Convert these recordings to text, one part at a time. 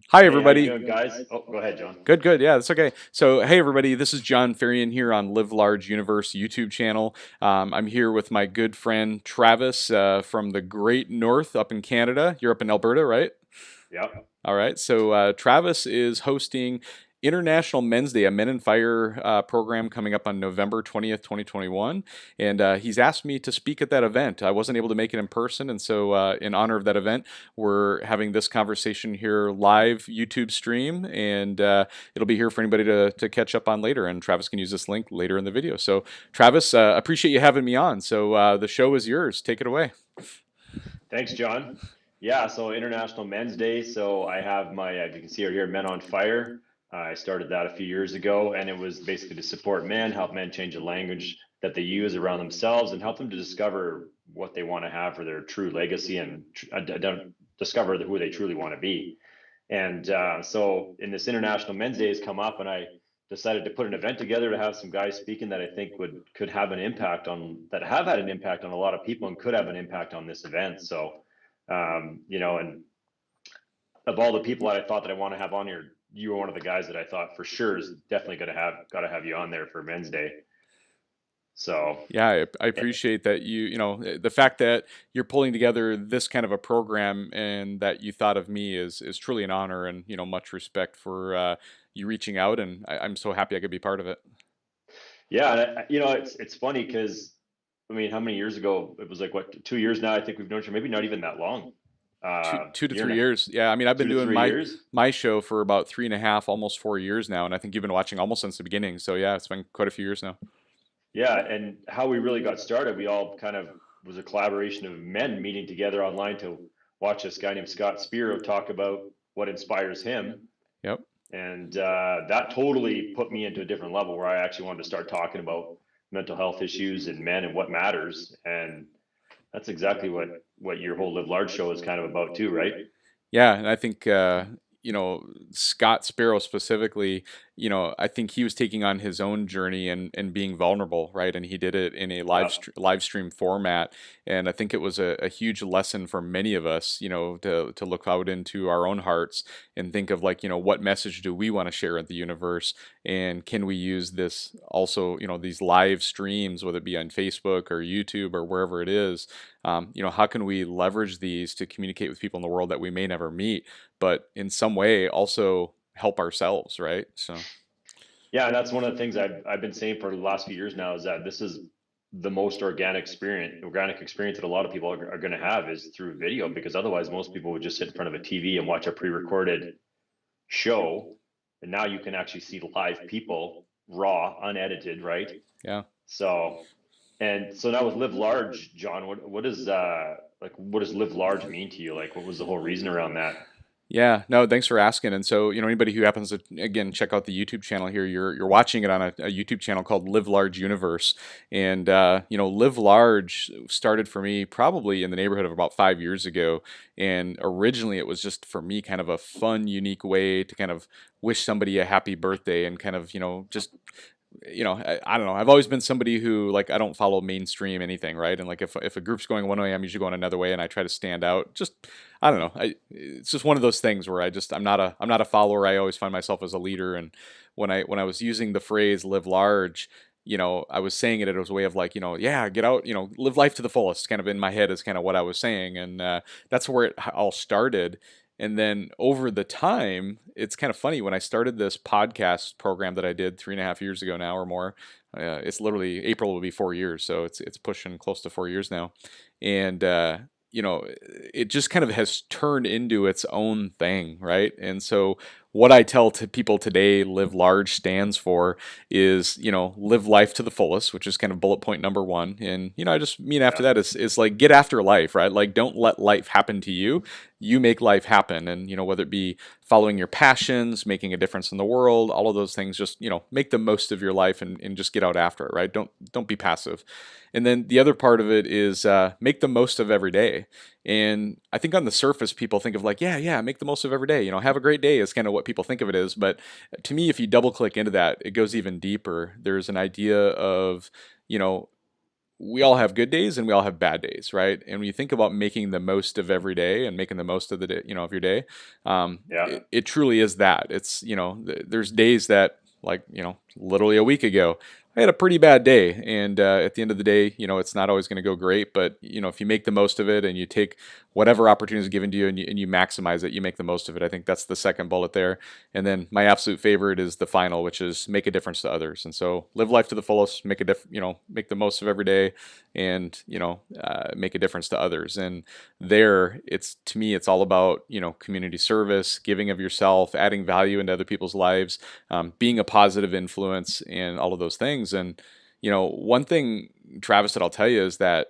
Hi, Hey, how you everybody. doing, guys? Oh, go ahead, John. Good, good. Yeah, that's okay. So, hey, everybody, this is John Ferrian here on Live Large Universe YouTube channel. I'm here with my good friend Travis from the Great North up in Canada. You're up in Alberta, right? Yep. All right. So Travis is hosting International Men's Day, a Men and Fire program coming up on November 20th, 2021. And he's asked me to speak at that event. I wasn't able to make it in person. And so, in honor of that event, we're having this conversation here live YouTube stream. And it'll be here for anybody to catch up on later. And Travis can use this link later in the video. So, Travis, appreciate you having me on. So, the show is yours. Take it away. Thanks, John. Yeah, so International Men's Day. So I have my, you can see it here, Men on Fire. I started that a few years ago, and it was basically to support men, help men change the language that they use around themselves, and help them to discover what they want to have for their true legacy and discover who they truly want to be. And so in this International Men's Day has come up, and I decided to put an event together to have some guys speaking that I think could have an impact on that have had an impact on a lot of people and could have an impact on this event. So, and of all the people that I thought that I want to have on here, you were one of the guys that I thought for sure is definitely going to have got to have you on there for Men's Day. So, Yeah, I eh, appreciate that the fact that you're pulling together this kind of a program and that you thought of me is truly an honor and much respect for you reaching out and I'm so happy I could be part of it. yeah, and it's funny because I mean, how many years ago? It was like what 2 years now. I think we've known each other. Maybe not even that long. Two to Year and three a years. Yeah, I mean I've been two to doing three years. my show for about 3.5, almost 4 years now, and I think you've been watching almost since the beginning. So yeah, it's been quite a few years now. Yeah, and how we really got started, we all kind of was a collaboration of men meeting together online to watch this guy named Scott Spiro talk about what inspires him, Yep. and that totally put me into a different level where I actually wanted to start talking about mental health issues and men and what matters, and that's exactly what your whole Live Large show is kind of about too, right? Yeah, and I think Scott Sparrow specifically, I think he was taking on his own journey and being vulnerable, right? And he did it in a Yeah, live stream format, and I think it was a huge lesson for many of us, to look out into our own hearts and think of like, what message do we want to share with the universe, and can we use this also, these live streams, whether it be on Facebook or YouTube or wherever it is, how can we leverage these to communicate with people in the world that we may never meet, but in some way also help ourselves, right? So, yeah, and that's one of the things I've been saying for the last few years now is that this is the most organic experience that a lot of people are going to have is through video, because otherwise most people would just sit in front of a TV and watch a pre-recorded show, and now you can actually see live people, raw, unedited, right? yeah. So, and so now with Live Large, John, what is like what does Live Large mean to you? Like, what was the whole reason around that? Yeah, no, thanks for asking. And so, anybody who happens to again check out the YouTube channel here, you're watching it on a YouTube channel called Live Large Universe, and Live Large started for me probably in the neighborhood of about 5 years ago. And originally, it was just for me kind of a fun, unique way to kind of wish somebody a happy birthday and kind of just I don't know. I've always been somebody who like I don't follow mainstream anything, right? And like if a group's going one way, I'm usually going another way, and I try to stand out. Just I don't know. It's just one of those things where I'm not a follower. I always find myself as a leader. And when I was using the phrase "live large," I was saying it as a way of like yeah, get out, live life to the fullest. Kind of in my head is kind of what I was saying, and that's where it all started. And then over the time, it's kind of funny when I started this podcast program that I did 3.5 years ago now or more. It's literally April will be 4 years, so it's pushing close to 4 years now, and it just kind of has turned into its own thing, right? And so what I tell to people today, Live Large stands for is live life to the fullest, which is kind of bullet point number one. And I just mean after Yeah, that is like get after life, right? Like don't let life happen to you, you make life happen. And whether it be following your passions, making a difference in the world, all of those things, just make the most of your life and just get out after it, right? Don't be passive. And then the other part of it is make the most of every day. And I think on the surface people think of like yeah, make the most of every day, have a great day is kind of what people think of it as. But to me, if you double click into that, it goes even deeper. There's an idea of you know we all have good days and we all have bad days, right? And when you think about making the most of every day and making the most of the day, of your day, Yeah. it truly is that. It's, there's days that, like, literally a week ago, I had a pretty bad day. And at the end of the day, it's not always going to go great. But, if you make the most of it and you take whatever opportunity is given to you and you maximize it, you make the most of it. I think that's the second bullet there. And then my absolute favorite is the final, which is make a difference to others. And so live life to the fullest, make the most of every day, and make a difference to others. And there, it's to me, it's all about community service, giving of yourself, adding value into other people's lives, being a positive influence, and all of those things. And one thing, Travis, that I'll tell you is that,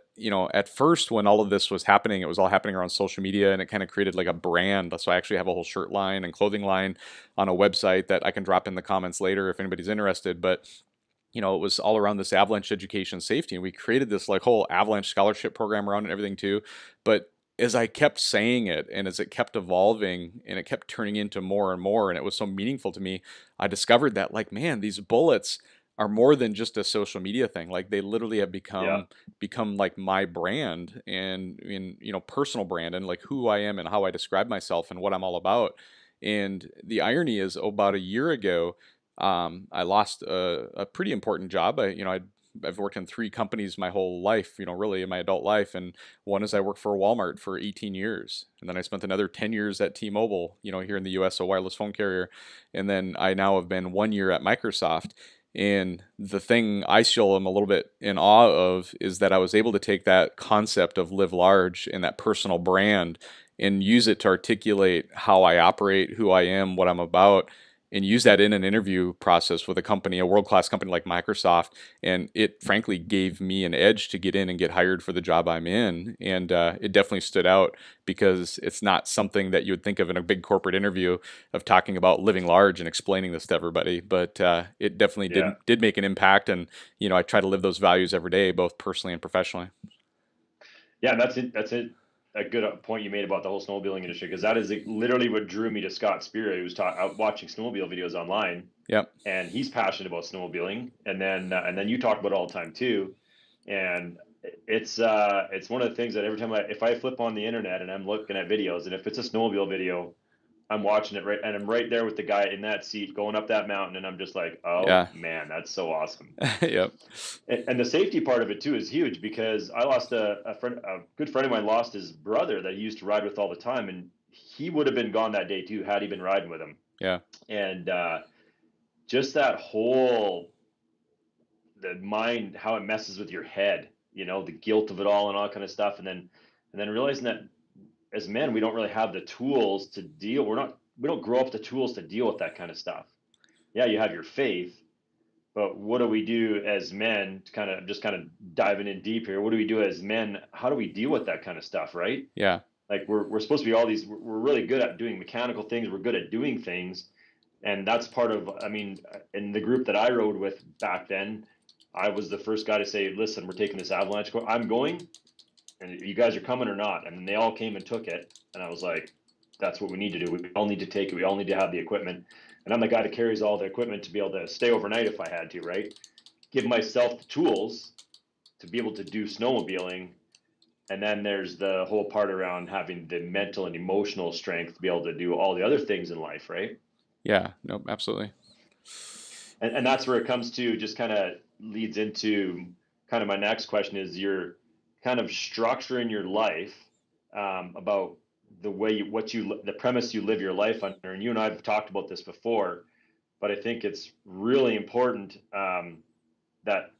at first when all of this was happening, it was all happening around social media and it kind of created like a brand. So I actually have a whole shirt line and clothing line on a website that I can drop in the comments later if anybody's interested. But it was all around this avalanche education safety. And we created this like whole avalanche scholarship program around it and everything too. But as I kept saying it and as it kept evolving and it kept turning into more and more, and it was so meaningful to me, I discovered that, like, man, these bullets are more than just a social media thing. Like, they literally have Yeah. become like my brand and in personal brand and like who I am and how I describe myself and what I'm all about. And the irony is, about a year ago, I lost a pretty important job. I've worked in three companies my whole life, really in my adult life. And one is I worked for Walmart for 18 years. And then I spent another 10 years at T-Mobile, here in the US, a wireless phone carrier. And then I now have been 1 year at Microsoft. And the thing I still am a little bit in awe of is that I was able to take that concept of live large and that personal brand and use it to articulate how I operate, who I am, what I'm about, and use that in an interview process with a company, a world-class company like Microsoft. And it frankly gave me an edge to get in and get hired for the job I'm in. And it definitely stood out because it's not something that you would think of in a big corporate interview of talking about living large and explaining this to everybody. But it definitely Yeah. did make an impact. And, I try to live those values every day, both personally and professionally. Yeah, that's it. That's it. A good point you made about the whole snowmobiling industry, because that is literally what drew me to Scott Spear. He was out watching snowmobile videos online, Yep. and he's passionate about snowmobiling. And then you talk about it all the time too. And it's one of the things that every time if I flip on the internet and I'm looking at videos, and if it's a snowmobile video, I'm watching it right, and I'm right there with the guy in that seat going up that mountain, and I'm just like, oh Yeah. man, that's so awesome. Yep. And the safety part of it too is huge, because I lost a good friend of mine lost his brother that he used to ride with all the time, and he would have been gone that day too had he been riding with him. Yeah. And just that whole the mind, how it messes with your head, the guilt of it all and all that kind of stuff, and then realizing that as men we don't really have the tools to deal. We don't grow up the tools to deal with that kind of stuff. Yeah, you have your faith, but what do we do as men, to kind of diving in deep here? What do we do as men? How do we deal with that kind of stuff, right? Yeah. Like we're supposed to be all these, we're really good at doing mechanical things. We're good at doing things. And that's part of, I mean, in the group that I rode with back then, I was the first guy to say, listen, we're taking this avalanche. I'm going, and you guys are coming or not. And then they all came and took it. And I was like, that's what we need to do. We all need to take it. We all need to have the equipment. And I'm the guy that carries all the equipment to be able to stay overnight if I had to, right? Give myself the tools to be able to do snowmobiling. And then there's the whole part around having the mental and emotional strength to be able to do all the other things in life, right? Yeah. Nope. Absolutely. And that's where it comes to, just kind of leads into kind of my next question is, you're kind of structuring your life about the way the premise you live your life under. And you and I have talked about this before, but I think it's really important that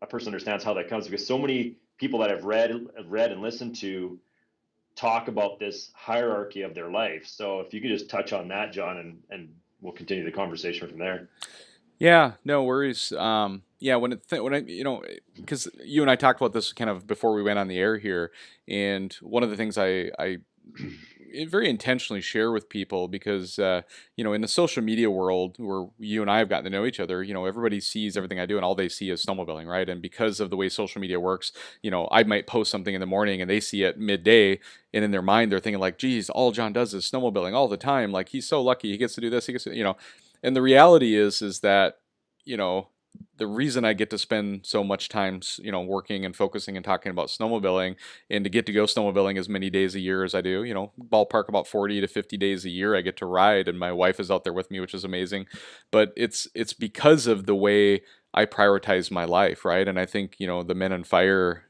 a person understands how that comes, because so many people that I've read and listened to talk about this hierarchy of their life. So if you could just touch on that, John, and we'll continue the conversation from there. Yeah, no worries. Yeah, when I, because you and I talked about this kind of before we went on the air here, and one of the things I very intentionally share with people, because in the social media world where you and I have gotten to know each other, everybody sees everything I do and all they see is snowmobiling, right? And because of the way social media works, I might post something in the morning and they see it midday, and in their mind they're thinking like, geez, all John does is snowmobiling all the time, like he's so lucky he gets to do this, he gets to, and the reality is that, you know the reason I get to spend so much time, working and focusing and talking about snowmobiling, and to get to go snowmobiling as many days a year as I do, ballpark about 40 to 50 days a year I get to ride, and my wife is out there with me, which is amazing. But it's because of the way I prioritize my life, right? And I think, the Men on Fire,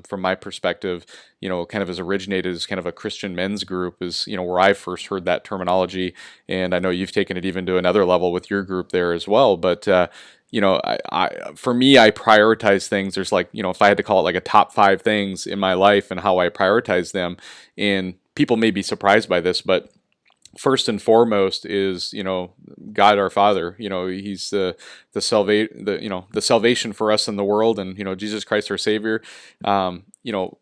from my perspective, kind of has originated as kind of a Christian men's group, is, where I first heard that terminology. And I know you've taken it even to another level with your group there as well. But, for me, I prioritize things. There's like, if I had to call it like a top five things in my life and how I prioritize them, and people may be surprised by this, but first and foremost is, God our Father. He's the salvation for us in the world, and Jesus Christ our Savior. um, you know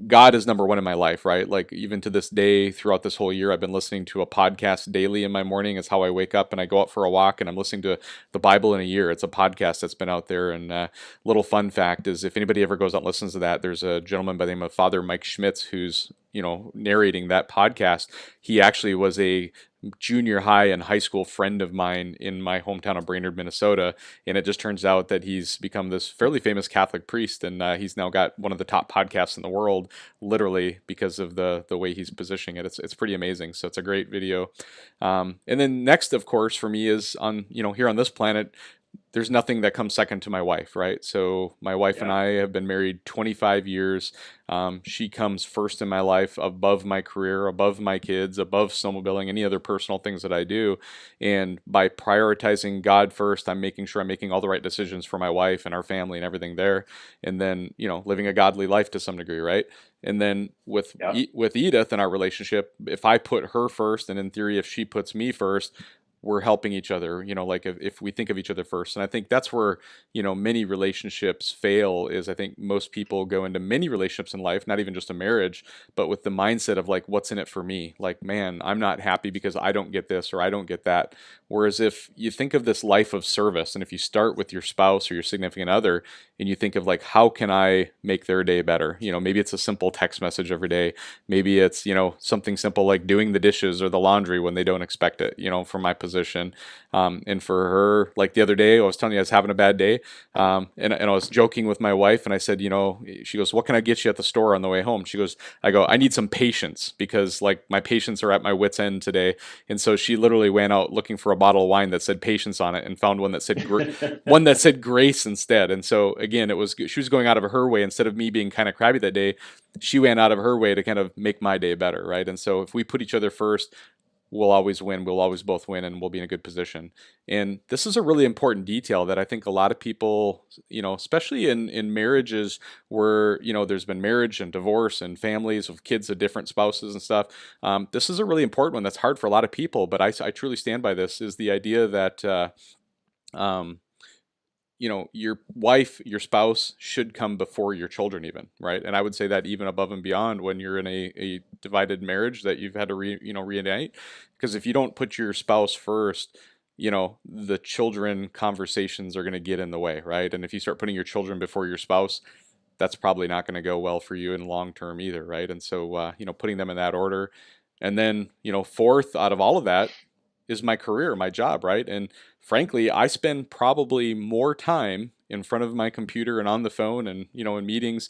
God is number one in my life, right? Like, even to this day, throughout this whole year, I've been listening to a podcast daily in my morning. It's how I wake up and I go out for a walk, and I'm listening to the Bible in a year. It's a podcast that's been out there. And little fun fact is, if anybody ever goes out and listens to that, there's a gentleman by the name of Father Mike Schmitz who's narrating that podcast. He actually was a junior high and high school friend of mine in my hometown of Brainerd, Minnesota. And it just turns out that he's become this fairly famous Catholic priest, and he's now got one of the top podcasts in the world, literally because of the way he's positioning it. It's pretty amazing. So it's a great video. And then next, of course, for me is on here on this planet, there's nothing that comes second to my wife, right? So my wife and Yeah. I have been married 25 years. She comes first in my life, above my career, above my kids, above snowmobiling, any other personal things that I do. And by prioritizing God first, I'm making sure I'm making all the right decisions for my wife and our family and everything there. And then, living a godly life to some degree, right? And then Yeah. with Edith in our relationship, if I put her first, and in theory, if she puts me first, we're helping each other, like if we think of each other first. And I think that's where, many relationships fail, is I think most people go into many relationships in life, not even just a marriage, but with the mindset of like, what's in it for me? Like, man, I'm not happy because I don't get this or I don't get that. Whereas if you think of this life of service, and if you start with your spouse or your significant other, and you think of like, how can I make their day better? Maybe it's a simple text message every day. Maybe it's, something simple like doing the dishes or the laundry when they don't expect it, from my position. And for her, like the other day, I was telling you I was having a bad day. And I was joking with my wife, and I said, she goes, what can I get you at the store on the way home? I go, I need some patience, because like my patience are at my wit's end today. And so she literally went out looking for a bottle of wine that said patience on it, and found one that said grace instead. And so again, she was going out of her way, instead of me being kind of crabby that day. She went out of her way to kind of make my day better, right? And so if we put each other first, we'll always win. We'll always both win, and we'll be in a good position. And this is a really important detail that I think a lot of people, especially in marriages where, there's been marriage and divorce and families with kids of different spouses and stuff. This is a really important one that's hard for a lot of people, but I truly stand by this, is the idea that, um, your wife, your spouse should come before your children even, right? And I would say that even above and beyond when you're in a divided marriage that you've had to reunite. Because if you don't put your spouse first, the children conversations are going to get in the way, right? And if you start putting your children before your spouse, that's probably not going to go well for you in long term either, right? And so, putting them in that order. And then, fourth out of all of that is my career, my job, right? And frankly, I spend probably more time in front of my computer and on the phone and, in meetings,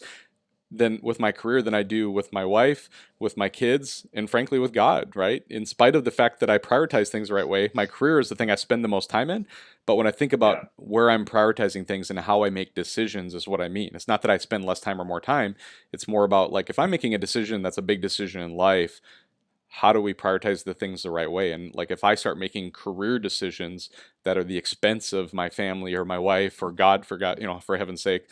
than with my career than I do with my wife, with my kids, and frankly with God, right? In spite of the fact that I prioritize things the right way, my career is the thing I spend the most time in. But when I think Yeah. about where I'm prioritizing things and how I make decisions, is what I mean. It's not that I spend less time or more time. It's more about like, if I'm making a decision that's a big decision in life, how do we prioritize the things the right way? And like, if I start making career decisions that are the expense of my family or my wife or God, for God, for heaven's sake,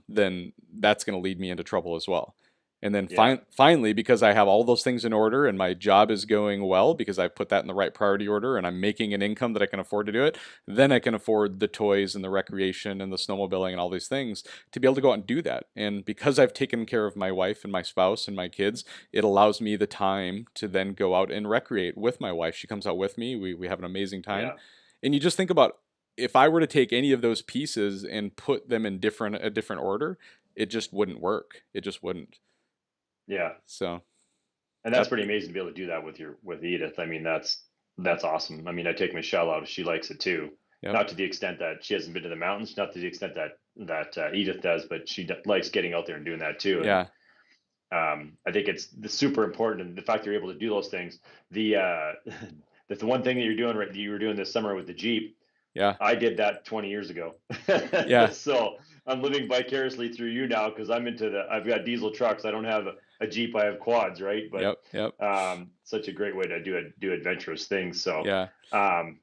then that's going to lead me into trouble as well. And then Yeah. finally, because I have all those things in order and my job is going well because I've put that in the right priority order and I'm making an income that I can afford to do it, then I can afford the toys and the recreation and the snowmobiling and all these things to be able to go out and do that. And because I've taken care of my wife and my spouse and my kids, it allows me the time to then go out and recreate with my wife. She comes out with me. We have an amazing time. Yeah. And you just think about, if I were to take any of those pieces and put them in a different order, it just wouldn't work. It just wouldn't. Yeah. So And that's that pretty amazing to be able to do that with Edith. I mean, that's awesome. I mean, I take Michelle out; she likes it too. Yep. Not to the extent that she hasn't been to the mountains, not to the extent that Edith does, but likes getting out there and doing that too. And Yeah. I think it's super important, and the fact you're able to do those things. The that's the one thing that you're doing right that you were doing this summer with the Jeep. Yeah. I did that 20 years ago. Yeah. So I'm living vicariously through you now because I've got diesel trucks. I don't have a Jeep. I have quads, right? But Yep. Yep. such a great way to do adventurous things. So, Yeah. um,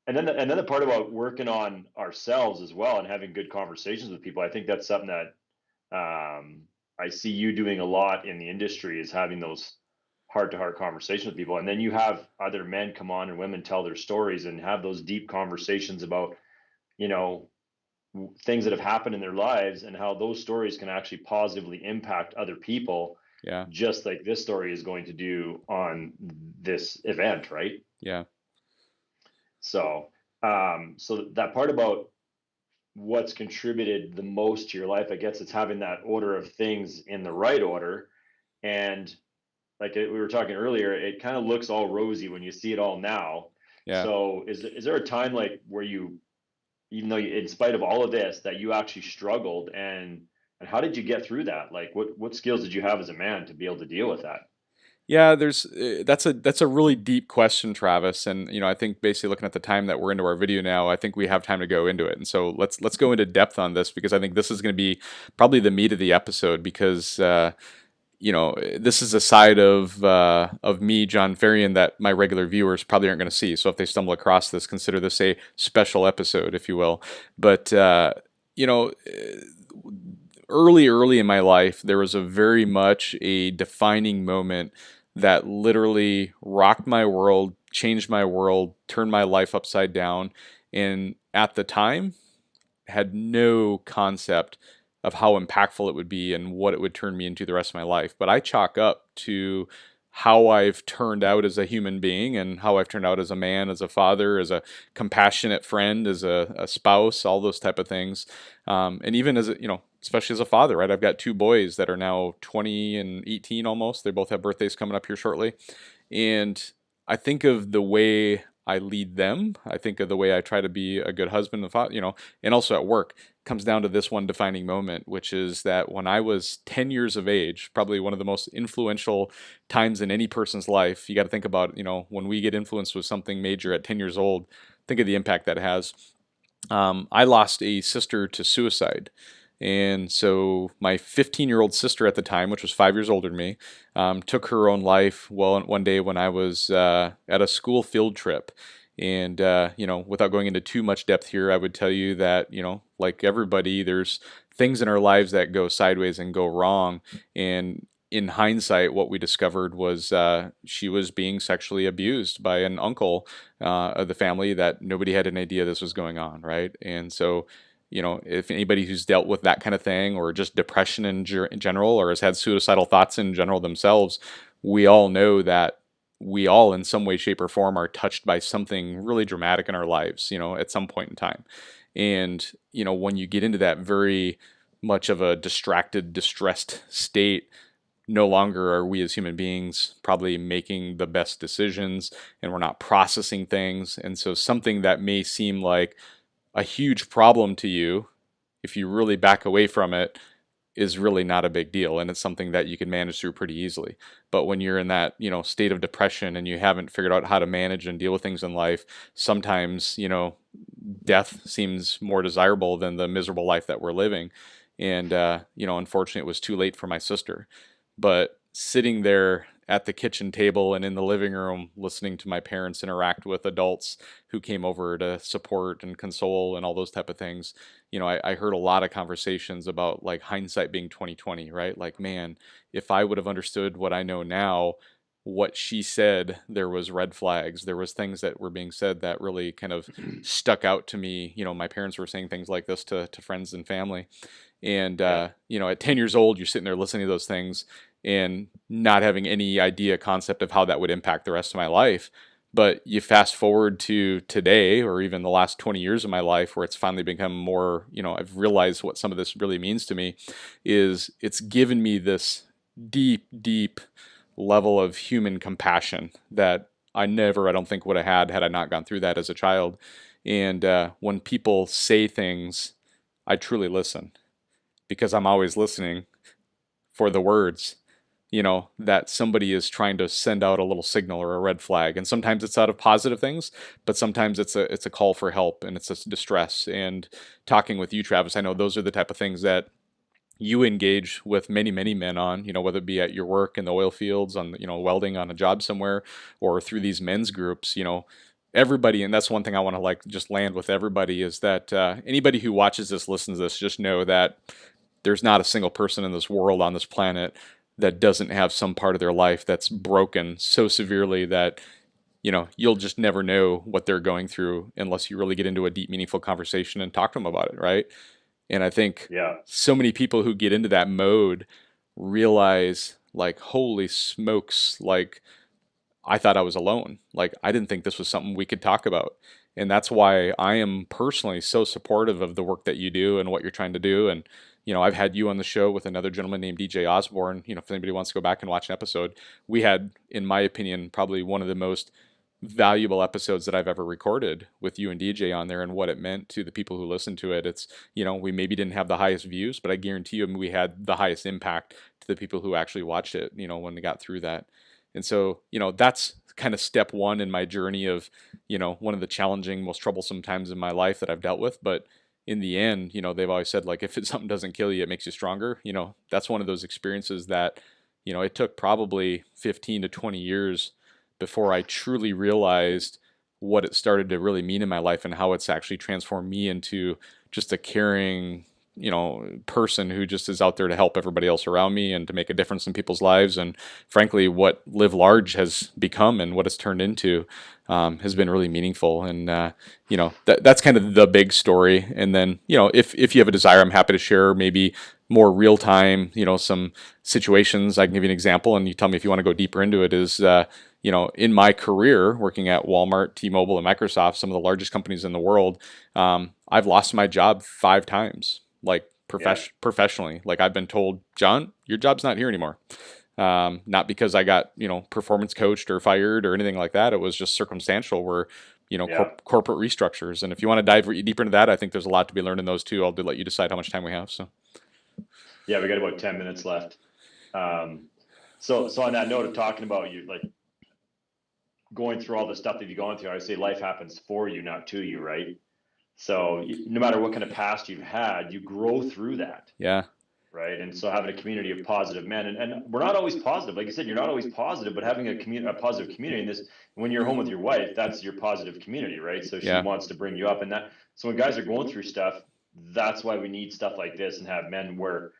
and then the part about working on ourselves as well and having good conversations with people. I think that's something that I see you doing a lot in the industry is having those heart to heart conversations with people. And then you have other men come on and women tell their stories and have those deep conversations about, you know, things that have happened in their lives and how those stories can actually positively impact other people, Yeah. just like this story is going to do on this event, right? Yeah. So, so that part about what's contributed the most to your life, I guess it's having that order of things in the right order. And like we were talking earlier, it kind of looks all rosy when you see it all now. Yeah. So is there a time like where you, even though in spite of all of this, that you actually struggled, and how did you get through that? Like what skills did you have as a man to be able to deal with that? Yeah, there's that's a really deep question, Travis, and I think basically looking at the time that we're into our video now, I think we have time to go into it, and so let's go into depth on this because I think this is going to be probably the meat of the episode because this is a side of me, John Ferrian, that my regular viewers probably aren't going to see. So if they stumble across this, consider this a special episode, if you will. But you know, early in my life, there was a very much a defining moment that literally rocked my world, changed my world, turned my life upside down. And at the time, had no concept of how impactful it would be and what it would turn me into the rest of my life. But I chalk up to how I've turned out as a human being and how I've turned out as a man, as a father, as a compassionate friend, as a spouse, all those type of things. And even as especially as a father, right? I've got two boys that are now 20 and 18 almost. They both have birthdays coming up here shortly. And I think of the way I lead them. I think of the way I try to be a good husband and father, and also at work comes down to this one defining moment, which is that when I was 10 years of age, probably one of the most influential times in any person's life, you got to think about, when we get influenced with something major at 10 years old, think of the impact that has. I lost a sister to suicide. And so my 15-year-old sister at the time, which was 5 years older than me, took her own life one day when I was at a school field trip. And, without going into too much depth here, I would tell you that, like everybody, there's things in our lives that go sideways and go wrong. And in hindsight, what we discovered was she was being sexually abused by an uncle of the family that nobody had an idea this was going on, right? And so, if anybody who's dealt with that kind of thing or just depression in general or has had suicidal thoughts in general themselves, we all know that we all, in some way, shape, or form, are touched by something really dramatic in our lives, at some point in time. And, when you get into that very much of a distracted, distressed state, no longer are we as human beings probably making the best decisions and we're not processing things. And so something that may seem like a huge problem to you, if you really back away from it, is really not a big deal and it's something that you can manage through pretty easily. But when you're in that, state of depression and you haven't figured out how to manage and deal with things in life, sometimes, death seems more desirable than the miserable life that we're living. And unfortunately it was too late for my sister. But sitting there at the kitchen table and in the living room listening to my parents interact with adults who came over to support and console and all those type of things, I heard a lot of conversations about like hindsight being 2020, right? Like, man, if I would have understood what I know now, what she said, there was red flags. There was things that were being said that really kind of stuck out to me. My parents were saying things like this to friends and family. And, Yeah. at 10 years old, you're sitting there listening to those things and not having any idea, concept of how that would impact the rest of my life. But you fast forward to today, or even the last 20 years of my life, where it's finally become more, I've realized what some of this really means to me, is it's given me this deep, deep level of human compassion that I don't think would have had I not gone through that as a child. And when people say things, I truly listen because I'm always listening for the words, that somebody is trying to send out a little signal or a red flag. And sometimes it's out of positive things, but sometimes it's a call for help and it's a distress. And talking with you, Travis, I know those are the type of things that you engage with many, many men on, whether it be at your work in the oil fields, on, welding on a job somewhere, or through these men's groups, everybody. And that's one thing I want to like just land with everybody is that anybody who watches this, listens to this, just know that there's not a single person in this world on this planet that doesn't have some part of their life that's broken so severely that you'll just never know what they're going through unless you really get into a deep, meaningful conversation and talk to them about it, right? And I think Yeah. so many people who get into that mode realize, like, holy smokes, like, I thought I was alone. Like, I didn't think this was something we could talk about. And that's why I am personally so supportive of the work that you do and what you're trying to do. And, I've had you on the show with another gentleman named DJ Osborne. If anybody wants to go back and watch an episode, we had, in my opinion, probably one of the most valuable episodes that I've ever recorded with you and DJ on there and what it meant to the people who listened to it. It's, we maybe didn't have the highest views, but I guarantee you we had the highest impact to the people who actually watched it, when they got through that. And so, that's kind of step one in my journey of, one of the challenging, most troublesome times in my life that I've dealt with. But in the end, they've always said, like, if something doesn't kill you, it makes you stronger. That's one of those experiences that, it took probably 15 to 20 years before I truly realized what it started to really mean in my life and how it's actually transformed me into just a caring, person who just is out there to help everybody else around me and to make a difference in people's lives. And frankly, what Live Large has become and what it's turned into has been really meaningful. And that's kind of the big story. And then if you have a desire, I'm happy to share maybe more real time, some situations. I can give you an example, and you tell me if you want to go deeper into it. Is in my career working at Walmart, T-Mobile, and Microsoft, some of the largest companies in the world, I've lost my job 5 times, like Yeah. professionally. Like I've been told, John, your job's not here anymore. Not because I got performance coached or fired or anything like that. It was just circumstantial, where Yeah. corporate restructures. And if you want to dive deeper into that, I think there's a lot to be learned in those too. I'll let you decide how much time we have. So Yeah. We got about 10 minutes left. Um, so on that note of talking about you, like going through all the stuff that you've gone through, I would say life happens for you, not to you, right? So no matter what kind of past you've had, you grow through that. yeah, Right. And so having a community of positive men, and we're not always positive. Like you said, you're not always positive, but having a positive community in this, when you're home with your wife, that's your positive community, right? So she yeah, wants to bring you up. And that, so when guys are going through stuff, that's why we need stuff like this and have men where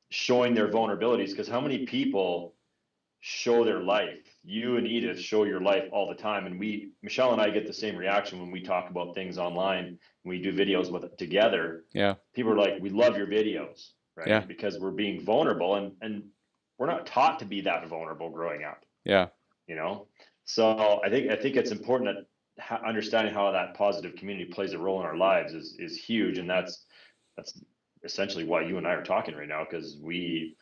showing their vulnerabilities. Because how many people show their life? You and Edith show your life all the time. And Michelle and I get the same reaction when we talk about things online, when we do videos with together. yeah, People are like, we love your videos, yeah, right? Because we're being vulnerable, and we're not taught to be that vulnerable growing up, yeah, you know? So I think it's important that understanding how that positive community plays a role in our lives is huge. And that's essentially why you and I are talking right now, because we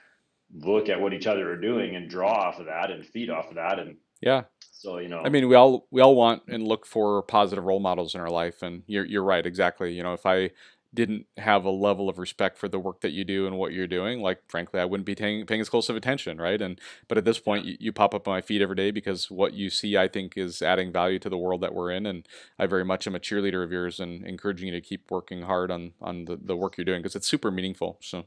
look at what each other are doing and draw off of that and feed off of that. And yeah. so, I mean, we all want and look for positive role models in our life, and you're right, exactly. If I didn't have a level of respect for the work that you do and what you're doing, like frankly, I wouldn't be paying as close of attention, right? But at this yeah. point, you pop up on my feed every day because what you see, I think, is adding value to the world that we're in, and I very much am a cheerleader of yours and encouraging you to keep working hard on the work you're doing because it's super meaningful. So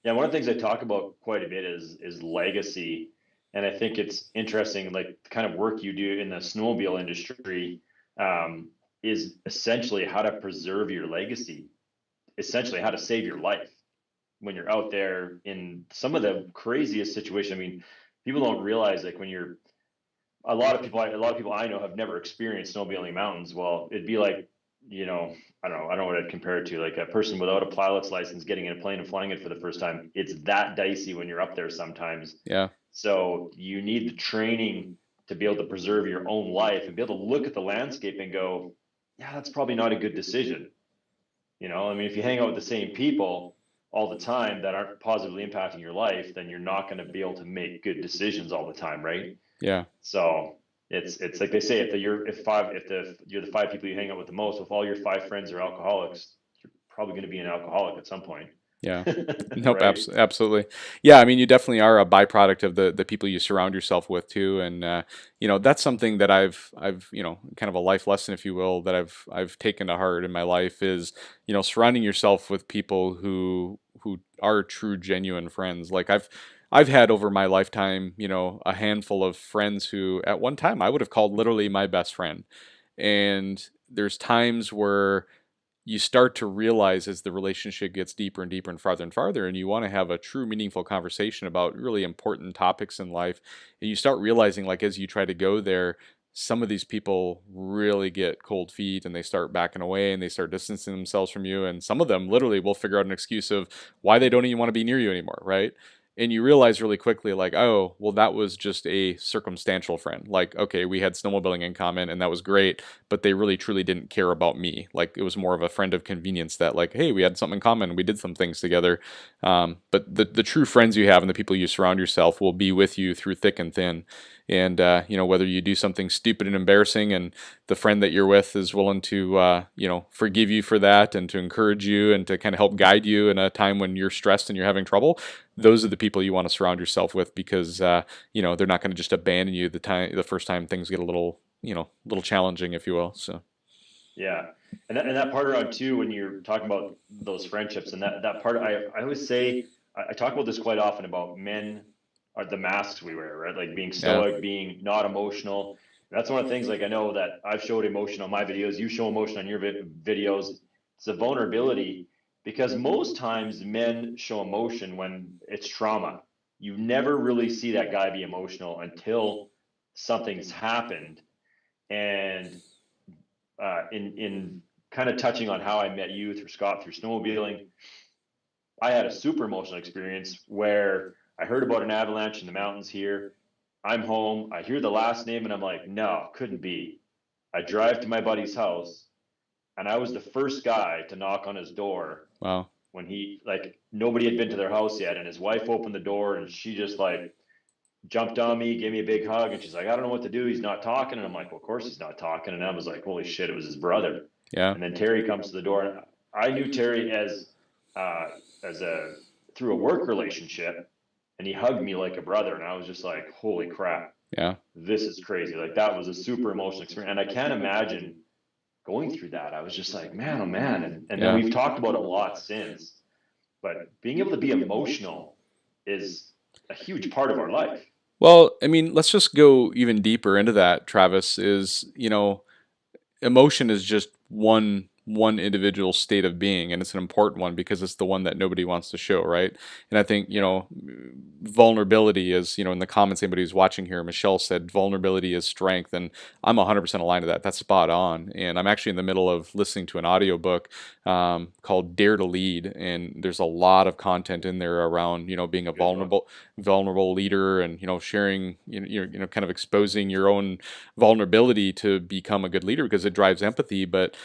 Yeah, one of the things I talk about quite a bit is legacy, and I think it's interesting, like the kind of work you do in the snowmobile industry, um, is essentially how to preserve your legacy, essentially how to save your life when you're out there in some of the craziest situations. I mean, people don't realize, like, when you're, a lot of people I know have never experienced snowmobiling mountains. Well, it'd be like, I don't know what I'd compare it to. Like a person without a pilot's license getting in a plane and flying it for the first time. It's that dicey when you're up there sometimes. yeah, So you need the training to be able to preserve your own life and be able to look at the landscape and go, yeah, that's probably not a good decision. I mean, if you hang out with the same people all the time that aren't positively impacting your life, then you're not going to be able to make good decisions all the time, right? yeah. So It's like they say, if you're the five people you hang out with the most, if all your five friends are alcoholics, you're probably going to be an alcoholic at some point. Yeah. Nope, Right? absolutely. Yeah, I mean, you definitely are a byproduct of the people you surround yourself with too, and that's something that I've kind of a life lesson, if you will, that I've taken to heart in my life is surrounding yourself with people who are true, genuine friends. Like I've had over my lifetime, a handful of friends who at one time I would have called literally my best friend, and there's times where you start to realize as the relationship gets deeper and deeper and farther, and you want to have a true, meaningful conversation about really important topics in life, and you start realizing, like, as you try to go there, some of these people really get cold feet and they start backing away and they start distancing themselves from you. And some of them literally will figure out an excuse of why they don't even want to be near you anymore, right? And you realize really quickly, like, oh, well, that was just a circumstantial friend. Like, okay, we had snowmobiling in common and that was great, but they really truly didn't care about me. Like, it was more of a friend of convenience that, like, hey, we had something in common, we did some things together. But the true friends you have and the people you surround yourself will be with you through thick and thin. And whether you do something stupid and embarrassing, and the friend that you're with is willing to forgive you for that and to encourage you and to kind of help guide you in a time when you're stressed and you're having trouble, those are the people you want to surround yourself with, because they're not going to just abandon you the first time things get a little challenging, if you will. So Yeah. And that part around too, when you're talking about those friendships and that part, I always say, I talk about this quite often about men are the masks we wear, right? Like being yeah, stoic, being not emotional. That's one of the things, like I know that I've showed emotion on my videos, you show emotion on your videos. It's a vulnerability, because most times men show emotion when it's trauma. You never really see that guy be emotional until something's happened. And in kind of touching on how I met you through Scott through snowmobiling, I had a super emotional experience where I heard about an avalanche in the mountains here. I'm home. I hear the last name and I'm like, no, couldn't be. I drive to my buddy's house and I was the first guy to knock on his door wow, when nobody had been to their house yet. And his wife opened the door and she just like jumped on me, gave me a big hug. And she's like, I don't know what to do. He's not talking. And I'm like, well, of course he's not talking. And I was like, holy shit, it was his brother. yeah, And then Terry comes to the door, and I knew Terry uh, as a through a work relationship, and he hugged me like a brother, and I was just like, holy crap, yeah, this is crazy. Like that was a super emotional experience, and I can't imagine going through that. I was just like, man, oh man, and then yeah. we've talked about it a lot since, but being able to be emotional is a huge part of our life. Well, I mean, let's just go even deeper into that, Travis. Is emotion is just one individual state of being, and it's an important one because it's the one that nobody wants to show, right? And I think Yeah, vulnerability is, in the comments, anybody who's watching here, Michelle said vulnerability is strength, and I'm 100% aligned to that. That's spot on. And I'm actually in the middle of listening to an audiobook called Dare to Lead, and there's a lot of content in there around being a good book. vulnerable leader, and sharing, kind of exposing your own vulnerability to become a good leader, because it drives empathy. But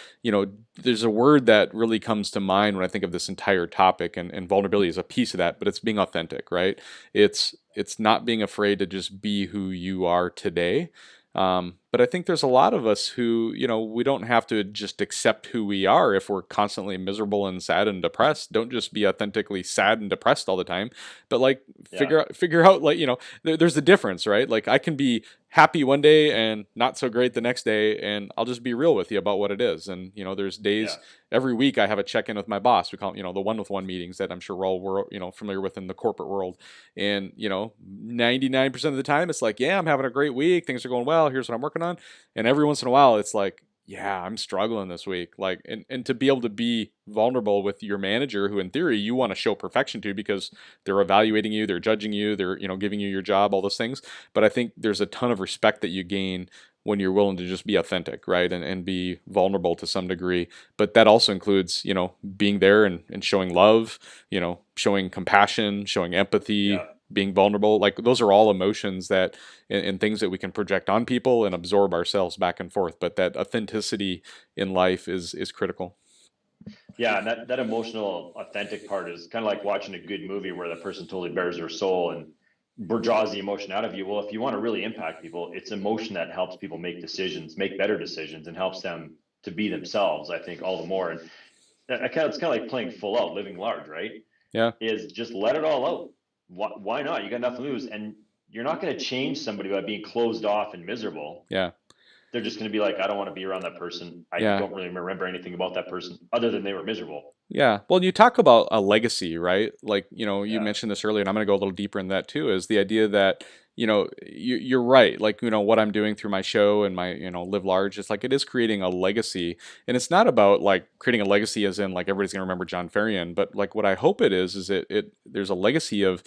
there's a word that really comes to mind when I think of this entire topic, and vulnerability is a piece of that, but it's being authentic, right? It's not being afraid to just be who you are today. But I think there's a lot of us who, we don't have to just accept who we are if we're constantly miserable and sad and depressed. Don't just be authentically sad and depressed all the time, but like Yeah, figure out, like, there's a difference, right? Like, I can be happy one day and not so great the next day, and I'll just be real with you about what it is. And there's yeah, days every week I have a check in with my boss. We call it, the one-with-one meetings that I'm sure we're all familiar with in the corporate world. And 99% of the time it's like, yeah, I'm having a great week, things are going well, here's what I'm working on. And every once in a while it's like, yeah, I'm struggling this week. Like, and to be able to be vulnerable with your manager, who in theory you want to show perfection to, because they're evaluating you, they're judging you, they're giving you your job, all those things. But I think there's a ton of respect that you gain when you're willing to just be authentic, right? And be vulnerable to some degree. But that also includes, being there and showing love, showing compassion, showing empathy, yeah. being vulnerable. Like, those are all emotions that, and things that we can project on people and absorb ourselves back and forth. But that authenticity in life is critical. Yeah, and that emotional, authentic part is kind of like watching a good movie where the person totally bears their soul. And draws the emotion out of you. Well, if you want to really impact people, it's emotion that helps people make decisions, make better decisions, and helps them to be themselves. I think all the more. And it's kind of like playing full out, living large, right? Yeah, Is just let it all out. Why not? You got nothing to lose, and you're not going to change somebody by being closed off and miserable. yeah, They're just going to be like, I don't want to be around that person. I yeah. don't really remember anything about that person other than they were miserable. Yeah. Well, you talk about a legacy, right? Like, you Yeah. mentioned this earlier, and I'm going to go a little deeper in that too, is the idea that, you're right. Like, what I'm doing through my show and my, Live Large, it's like it is creating a legacy. And it's not about like creating a legacy as in like everybody's going to remember John Ferrian, but like what I hope it is there's a legacy of,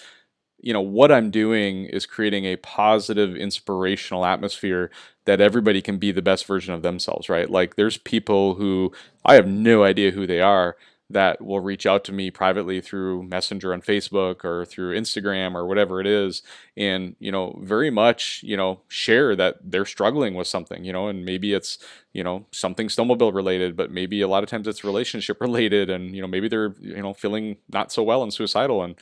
what I'm doing is creating a positive, inspirational atmosphere that everybody can be the best version of themselves, right? Like there's people who I have no idea who they are that will reach out to me privately through Messenger on Facebook or through Instagram or whatever it is, and very much share that they're struggling with something, and maybe it's something snowmobile related, but maybe a lot of times it's relationship related, and maybe they're feeling not so well and suicidal, and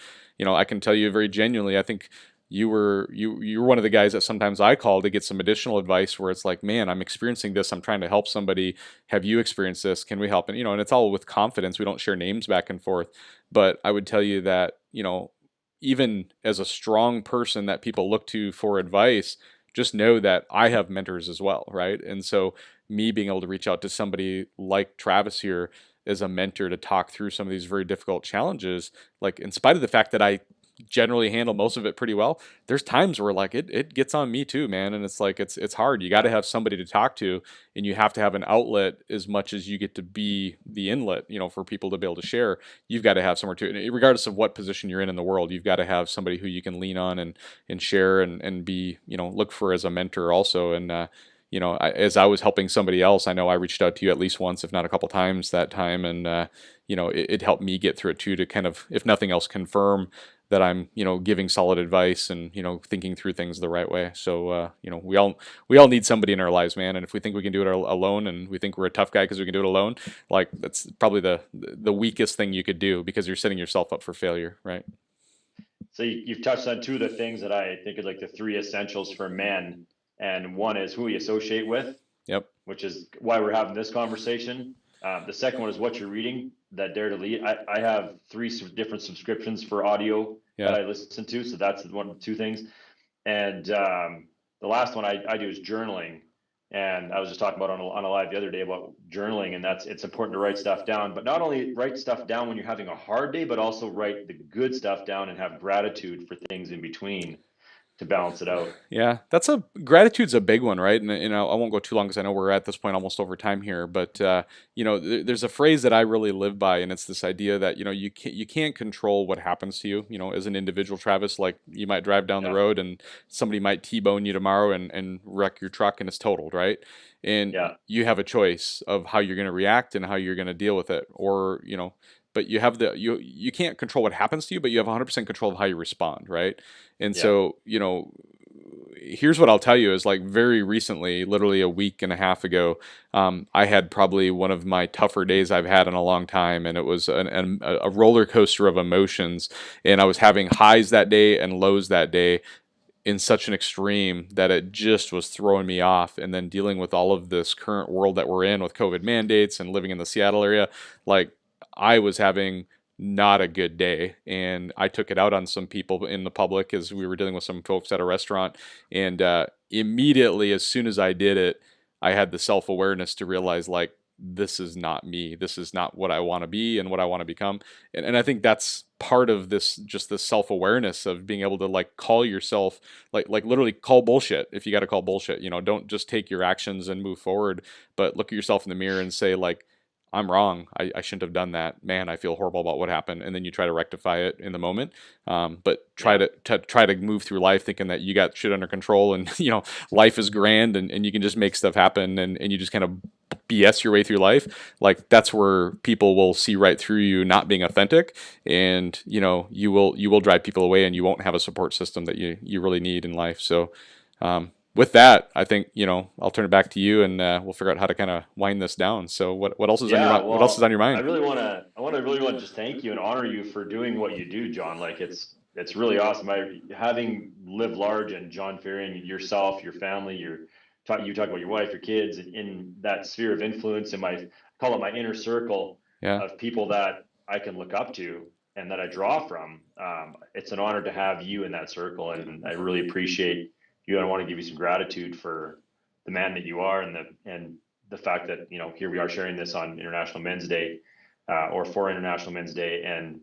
I can tell you very genuinely, I think you were one of the guys that sometimes I call to get some additional advice where it's like, man, I'm experiencing this. I'm trying to help somebody. Have you experienced this? Can we help? And it's all with confidence. We don't share names back and forth. But I would tell you that, even as a strong person that people look to for advice, just know that I have mentors as well, right? And so me being able to reach out to somebody like Travis here as a mentor to talk through some of these very difficult challenges, like in spite of the fact that I generally handle most of it pretty well, there's times where like it gets on me too, man, and it's like it's hard. You got to Yeah. have somebody to talk to, and you have to have an outlet as much as you get to be the inlet, for people to be able to share. You've got to have somewhere to, and regardless of what position you're in the world, you've got to have somebody who you can lean on and share and be, look for as a mentor also. And as I was helping somebody else, I know I reached out to you at least once, if not a couple times that time, and it helped me get through it too, to kind of, if nothing else, confirm that I'm, giving solid advice and thinking through things the right way. So we all need somebody in our lives, man. And if we think we can do it alone, and we think we're a tough guy because we can do it alone, like that's probably the weakest thing you could do, because you're setting yourself up for failure, right? So you've touched on two of the things that I think are like the three essentials for men. And one is who you associate with, Yep. which is why we're having this conversation. The second one is what you're reading, that Dare to Lead. I have three different subscriptions for audio that Yeah. I listen to. So that's one of the two things. And the last one I do is journaling. And I was just talking about on a live the other day about journaling, and it's important to write stuff down, but not only write stuff down when you're having a hard day, but also write the good stuff down and have gratitude for things in between to balance it out. Yeah, gratitude's a big one, right? And I won't go too long because I know we're at this point almost over time here. But there's a phrase that I really live by, and it's this idea that you can't control what happens to you. As an individual, Travis, like you might drive down the Yeah. road and somebody might T-bone you tomorrow and wreck your truck and it's totaled, right? And Yeah. you have a choice of how you're going to react and how you're going to deal with it, or but you can't control what happens to you, but you have 100% control of how you respond, right? And Yeah. so, here's what I'll tell you is like very recently, literally a week and a half ago, I had probably one of my tougher days I've had in a long time. And it was a roller coaster of emotions. And I was having highs that day and lows that day in such an extreme that it just was throwing me off. And then dealing with all of this current world that we're in with COVID mandates and living in the Seattle area, like I was having not a good day, and I took it out on some people in the public as we were dealing with some folks at a restaurant. And immediately, as soon as I did it, I had the self-awareness to realize like this is not me, this is not what I want to be and what I want to become. And I think that's part of this, just this self-awareness of being able to like call yourself, like literally call bullshit if you got to call bullshit. Don't just take your actions and move forward, but look at yourself in the mirror and say like, I'm wrong. I shouldn't have done that. Man, I feel horrible about what happened. And then you try to rectify it in the moment. But try Yeah. to move through life thinking that you got shit under control, and life is grand, and you can just make stuff happen, and you just kind of BS your way through life. Like that's where people will see right through you not being authentic, and you will drive people away, and you won't have a support system that you really need in life. So with that, I think I'll turn it back to you, and we'll figure out how to kind of wind this down. So what else is on your Yeah. what else is on Well, your mind? I really want to just thank you and honor you for doing what you do, John. Like it's really awesome. Having lived large and John Ferrian, yourself, your family, you talk about your wife, your kids, in that sphere of influence, and I call it my inner circle Yeah. of people that I can look up to and that I draw from. It's an honor to have you in that circle, and I really appreciate you. And I want to give you some gratitude for the man that you are, and the fact that here we are sharing this on International Men's Day, or for International Men's Day, and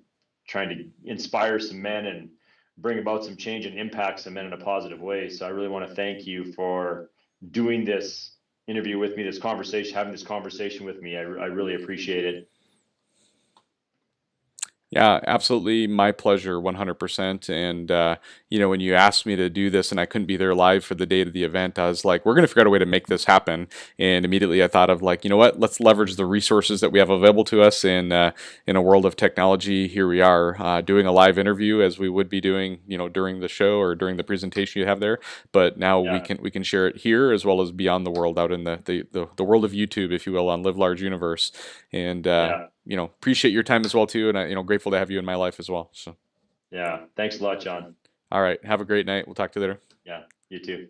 trying to inspire some men and bring about some change and impact some men in a positive way. So I really want to thank you for doing this interview with me, this conversation, having this conversation with me. I really appreciate it. Yeah, absolutely. My pleasure, 100%. And, when you asked me to do this and I couldn't be there live for the date of the event, I was like, we're going to figure out a way to make this happen. And immediately I thought of like, you know what, let's leverage the resources that we have available to us in a world of technology. Here we are doing a live interview as we would be doing, during the show or during the presentation you have there. But now we Yeah. can share it here as well as beyond the world out in the world of YouTube, if you will, on Live Large Universe. And, Yeah. appreciate your time as well too, and grateful to have you in my life as well. So, Yeah. Thanks a lot, John. all right, have a great night. We'll talk to you later. Yeah. You too.